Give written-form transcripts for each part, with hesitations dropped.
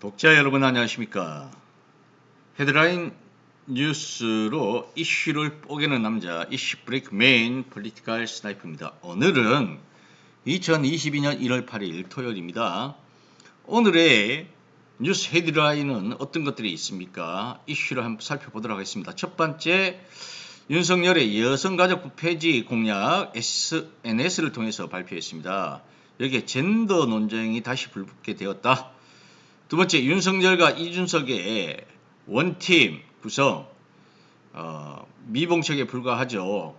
독자 여러분 안녕하십니까. 헤드라인 뉴스로 이슈를 뽀개는 남자 이슈 브레이크 메인 폴리티컬 스나이퍼입니다. 오늘은 2022년 1월 8일 토요일입니다. 오늘의 뉴스 헤드라인은 어떤 것들이 있습니까? 이슈를 한번 살펴보도록 하겠습니다. 첫 번째, 윤석열의 여성가족부 폐지 공약 SNS를 통해서 발표했습니다. 여기에 젠더 논쟁이 다시 불붙게 되었다. 두 번째, 윤석열과 이준석의 원팀 구성 미봉책에 불과하죠.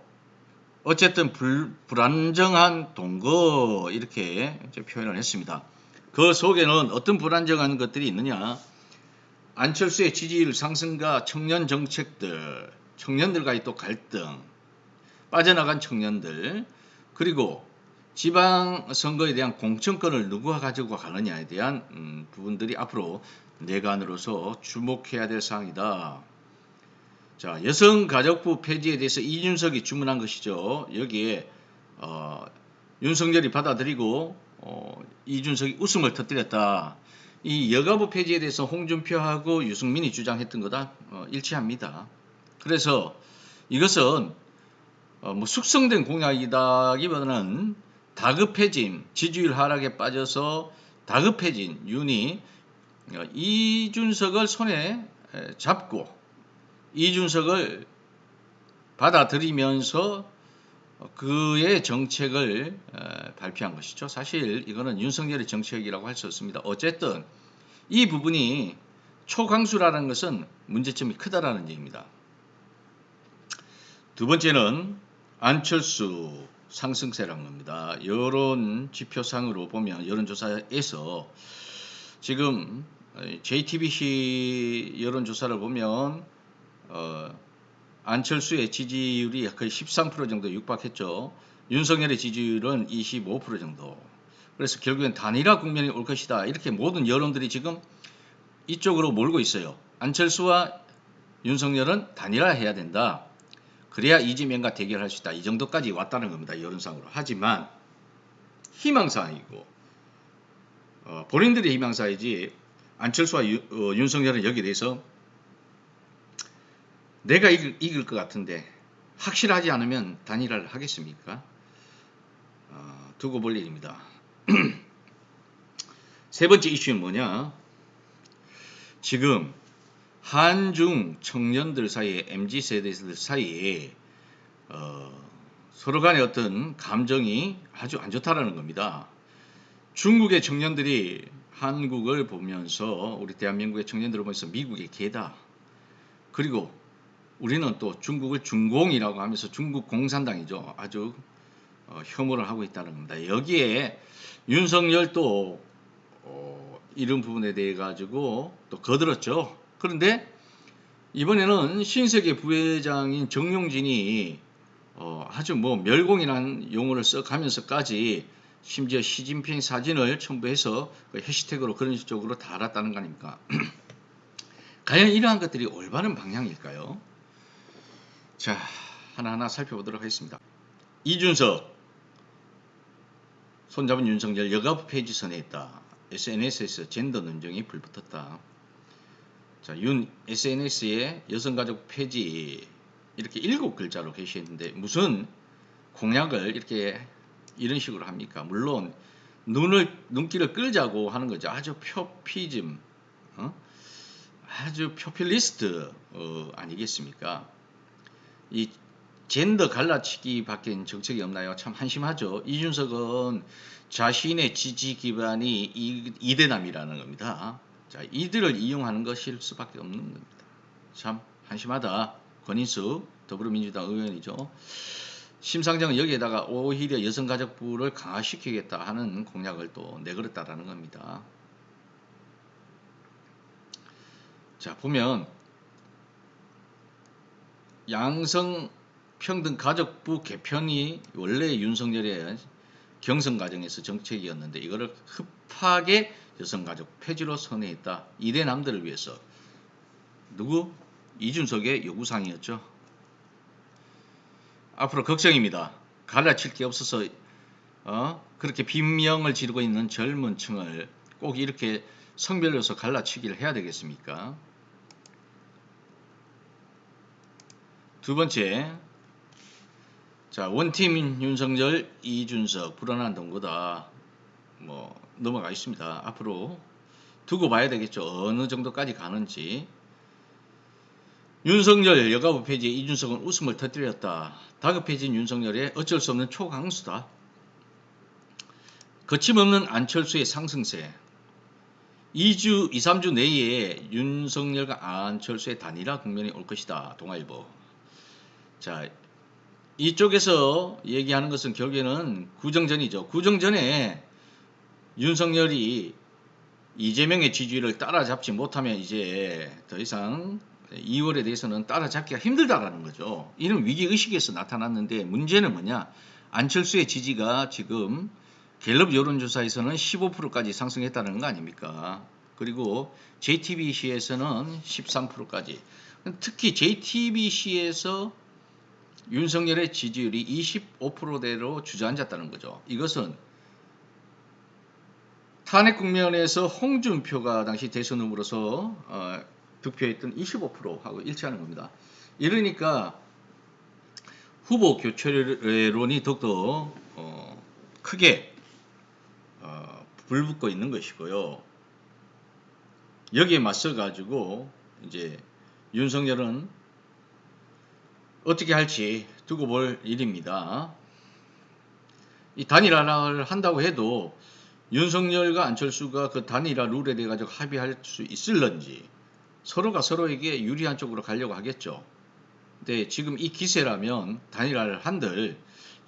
어쨌든 불안정한 동거 이렇게 표현을 했습니다. 그 속에는 어떤 불안정한 것들이 있느냐. 안철수의 지지율 상승과 청년 정책들, 청년들과의 또 갈등, 빠져나간 청년들, 그리고 지방선거에 대한 공천권을 누가 가지고 가느냐에 대한 부분들이 앞으로 내관으로서 주목해야 될 사항이다. 자, 여성가족부 폐지에 대해서 이준석이 주문한 것이죠. 여기에 윤석열이 받아들이고 이준석이 웃음을 터뜨렸다. 이 여가부 폐지에 대해서 홍준표하고 유승민이 주장했던 거다 일치합니다. 그래서 이것은 숙성된 공약이다기보다는 다급해진 지지율 하락에 빠져서 다급해진 윤이 이준석을 손에 잡고 이준석을 받아들이면서 그의 정책을 발표한 것이죠. 사실 이거는 윤석열의 정책이라고 할 수 없습니다. 어쨌든 이 부분이 초강수라는 것은 문제점이 크다라는 얘기입니다. 두 번째는 안철수 상승세라는 겁니다. 여론 지표상으로 보면 여론조사에서 지금 JTBC 여론조사를 보면 안철수의 지지율이 거의 13% 정도 육박했죠. 윤석열의 지지율은 25% 정도. 그래서 결국엔 단일화 국면이 올 것이다. 이렇게 모든 여론들이 지금 이쪽으로 몰고 있어요. 안철수와 윤석열은 단일화해야 된다. 그래야 이재명과 대결할 수 있다. 이 정도까지 왔다는 겁니다. 여론상으로. 하지만 희망사항이고 본인들의 희망사항이지 안철수와 윤석열은 여기에 대해서 내가 이길 것 같은데 확실하지 않으면 단일화를 하겠습니까? 두고 볼 일입니다. 세 번째 이슈는 뭐냐? 지금 한중 청년들 사이에 MZ세대들 사이에 서로 간의 어떤 감정이 아주 안 좋다라는 겁니다. 중국의 청년들이 한국을 보면서 우리 대한민국의 청년들을 보면서 미국의 개다. 그리고 우리는 또 중국을 중공이라고 하면서 중국 공산당이죠. 아주 혐오를 하고 있다는 겁니다. 여기에 윤석열도 이런 부분에 대해 가지고 또 거들었죠. 그런데 이번에는 신세계 부회장인 정용진이 아주 멸공이라는 용어를 써가면서까지 심지어 시진핑 사진을 첨부해서 그 해시태그로 그런 쪽으로 달았다는 거 아닙니까? 과연 이러한 것들이 올바른 방향일까요? 자, 하나하나 살펴보도록 하겠습니다. 이준석 손잡은 윤석열 여가부 폐지 선회했다. SNS에서 젠더 논쟁이 불붙었다. 자, 윤 SNS에 여성가족 폐지 이렇게 7글자로 게시했는데 무슨 공약을 이렇게 이런 식으로 합니까? 물론 눈길을 끌자고 하는 거죠. 아주 표피즘, 아주 표퓰리스트 아니겠습니까? 이 젠더 갈라치기 밖엔 정책이 없나요? 참 한심하죠. 이준석은 자신의 지지 기반이 이대남이라는 겁니다. 자, 이들을 이용하는 것일 수밖에 없는 겁니다. 참 한심하다. 권인수 더불어민주당 의원이죠. 심상정은 여기에다가 오히려 여성가족부를 강화시키겠다 하는 공약을 또 내걸었다라는 겁니다. 자, 보면 양성평등가족부 개편이 원래 윤석열의 경선 과정에서 정책이었는데 이거를 급하게 여성가족 폐지로 선회했다. 이대남들을 위해서. 누구? 이준석의 요구사항이었죠. 앞으로 걱정입니다. 갈라칠 게 없어서 그렇게 비명을 지르고 있는 젊은 층을 꼭 이렇게 성별로서 갈라치기를 해야 되겠습니까? 두 번째, 자, 원팀 윤석열, 이준석 불안한 동거다. 뭐 넘어가 있습니다. 앞으로 두고 봐야 되겠죠. 어느 정도까지 가는지. 윤석열 여가부 폐지에 이준석은 웃음을 터뜨렸다. 다급해진 윤석열의 어쩔 수 없는 초강수다. 거침없는 안철수의 상승세. 2주, 2, 3주 내에 윤석열과 안철수의 단일화 국면이 올 것이다. 동아일보. 자, 이쪽에서 얘기하는 것은 결국에는 구정전이죠. 구정전에 윤석열이 이재명의 지지율을 따라잡지 못하면 이제 더 이상 2월에 대해서는 따라잡기가 힘들다라는 거죠. 이런 위기의식에서 나타났는데 문제는 뭐냐? 안철수의 지지가 지금 갤럽 여론조사에서는 15%까지 상승했다는 거 아닙니까? 그리고 JTBC에서는 13%까지. 특히 JTBC에서 윤석열의 지지율이 25%대로 주저앉았다는 거죠. 이것은 탄핵 국면에서 홍준표가 당시 대선 후보로서 득표했던 25%하고 일치하는 겁니다. 이러니까 후보 교체론이 더욱더 크게 불붙고 있는 것이고요. 여기에 맞서 가지고 이제 윤석열은 어떻게 할지 두고 볼 일입니다. 이 단일화를 한다고 해도 윤석열과 안철수가 그 단일화 룰에 대해 가지고 합의할 수 있을런지 서로가 서로에게 유리한 쪽으로 가려고 하겠죠. 근데 지금 이 기세라면 단일화를 한들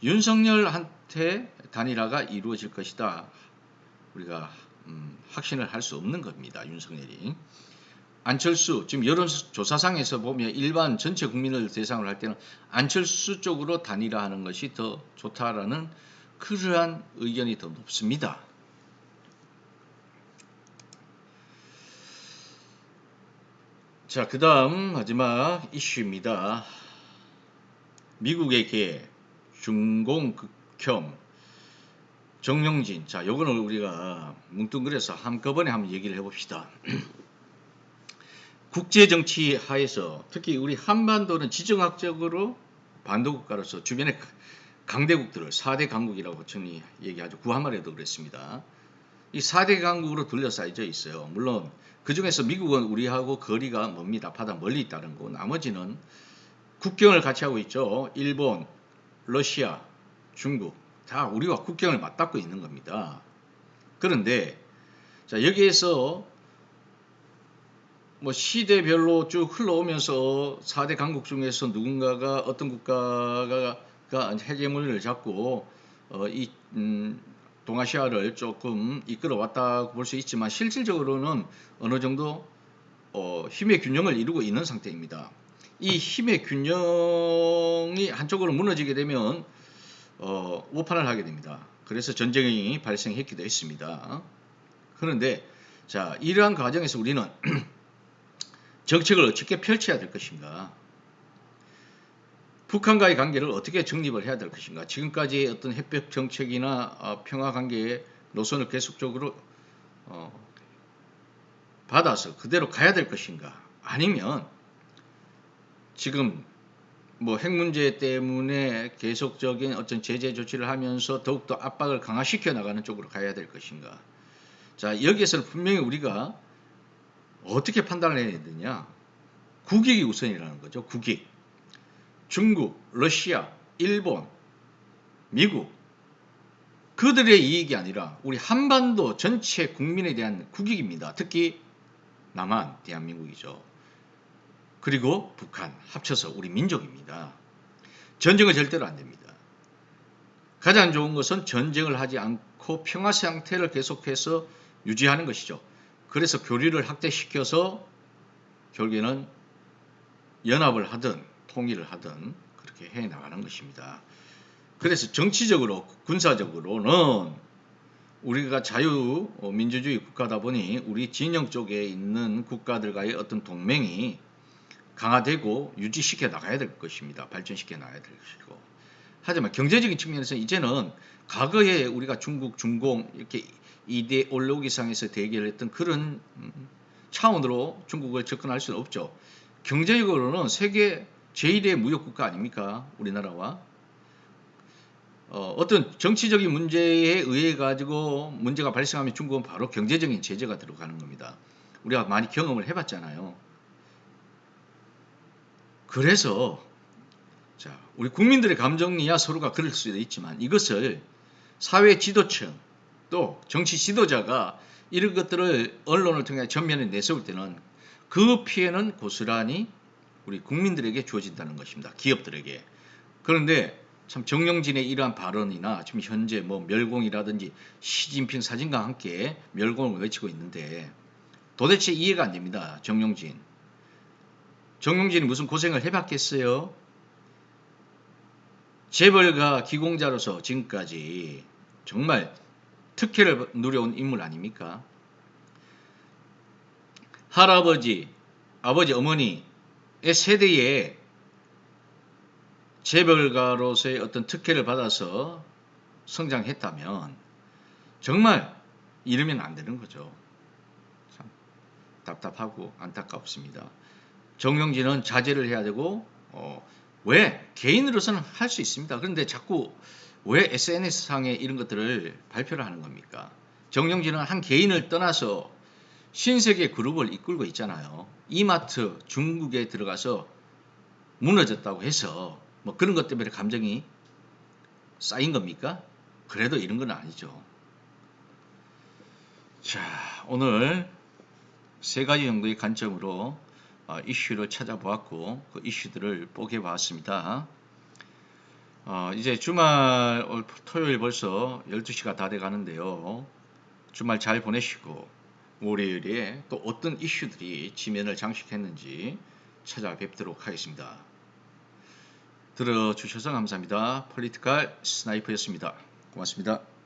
윤석열한테 단일화가 이루어질 것이다. 우리가 확신을 할 수 없는 겁니다. 윤석열이. 안철수, 지금 여론조사상에서 보면 일반 전체 국민을 대상으로 할 때는 안철수 쪽으로 단일화하는 것이 더 좋다라는 그러한 의견이 더 높습니다. 자, 그 다음 마지막 이슈입니다. 미국의 개, 중공극혐, 정용진. 자, 요거는 우리가 뭉뚱그려서 한꺼번에 한번 얘기를 해봅시다. 국제정치 하에서 특히 우리 한반도는 지정학적으로 반도국가로서 주변의 강대국들을 4대 강국이라고 흔히 얘기하죠. 구한말에도 그랬습니다. 이 4대 강국으로 둘러싸여져 있어요. 물론 그 중에서 미국은 우리하고 거리가 멉니다. 바다 멀리 있다는 거. 나머지는 국경을 같이 하고 있죠. 일본, 러시아, 중국 다 우리와 국경을 맞닿고 있는 겁니다. 그런데 자, 여기에서 뭐 시대별로 쭉 흘러오면서 4대 강국 중에서 누군가가 어떤 국가가 헤게모니를 잡고 이 동아시아를 조금 이끌어왔다고 볼 수 있지만 실질적으로는 어느 정도 힘의 균형을 이루고 있는 상태입니다. 이 힘의 균형이 한쪽으로 무너지게 되면 오판을 하게 됩니다. 그래서 전쟁이 발생했기도 했습니다. 그런데 자, 이러한 과정에서 우리는 정책을 어떻게 펼쳐야 될 것인가? 북한과의 관계를 어떻게 정립을 해야 될 것인가? 지금까지의 어떤 핵벽 정책이나 평화 관계의 노선을 계속적으로 받아서 그대로 가야 될 것인가? 아니면 지금 뭐 핵 문제 때문에 계속적인 어떤 제재 조치를 하면서 더욱더 압박을 강화시켜 나가는 쪽으로 가야 될 것인가? 자, 여기에서는 분명히 우리가 어떻게 판단을 해야 되느냐? 국익이 우선이라는 거죠. 국익. 중국, 러시아, 일본, 미국 그들의 이익이 아니라 우리 한반도 전체 국민에 대한 국익입니다. 특히 남한, 대한민국이죠. 그리고 북한 합쳐서 우리 민족입니다. 전쟁은 절대로 안 됩니다. 가장 좋은 것은 전쟁을 하지 않고 평화 상태를 계속해서 유지하는 것이죠. 그래서 교류를 확대시켜서 결국에는 연합을 하든 통일을 하든 그렇게 해 나가는 것입니다. 그래서 정치적으로 군사적으로는 우리가 자유민주주의 국가다 보니 우리 진영 쪽에 있는 국가들과의 어떤 동맹이 강화되고 유지시켜 나가야 될 것입니다. 발전시켜 나가야 될 것이고. 하지만 경제적인 측면에서 이제는 과거에 우리가 중국, 중공 이렇게 이데올로기상에서 대결했던 그런 차원으로 중국을 접근할 수는 없죠. 경제적으로는 세계 제1의 무역국가 아닙니까? 우리나라와. 어떤 정치적인 문제에 의해 가지고 문제가 발생하면 중국은 바로 경제적인 제재가 들어가는 겁니다. 우리가 많이 경험을 해봤잖아요. 그래서 자, 우리 국민들의 감정이야 서로가 그럴 수도 있지만 이것을 사회 지도층 또 정치 지도자가 이런 것들을 언론을 통해 전면에 내세울 때는 그 피해는 고스란히 우리 국민들에게 주어진다는 것입니다. 기업들에게. 그런데 참 정영진의 이러한 발언이나 지금 현재 뭐 멸공이라든지 시진핑 사진과 함께 멸공을 외치고 있는데 도대체 이해가 안 됩니다. 정영진이 무슨 고생을 해봤겠어요? 재벌가 기공자로서 지금까지 정말 특혜를 누려온 인물 아닙니까? 할아버지, 아버지, 어머니의 세대에 재벌가로서의 어떤 특혜를 받아서 성장했다면 정말 이러면 안 되는 거죠. 참 답답하고 안타깝습니다. 정영진은 자제를 해야 되고 왜 개인으로서는 할 수 있습니다. 그런데 자꾸 왜 SNS상에 이런 것들을 발표를 하는 겁니까? 정영진은 한 개인을 떠나서 신세계 그룹을 이끌고 있잖아요. 이마트 중국에 들어가서 무너졌다고 해서 뭐 그런 것 때문에 감정이 쌓인 겁니까? 그래도 이런 건 아니죠. 자, 오늘 세 가지 정도의 관점으로 이슈를 찾아보았고 그 이슈들을 뽀개 봤습니다. 이제 주말 토요일 벌써 12시가 다 돼 가는데요. 주말 잘 보내시고 월요일에 또 어떤 이슈들이 지면을 장식했는지 찾아뵙도록 하겠습니다. 들어주셔서 감사합니다. 폴리티컬 스나이퍼였습니다. 고맙습니다.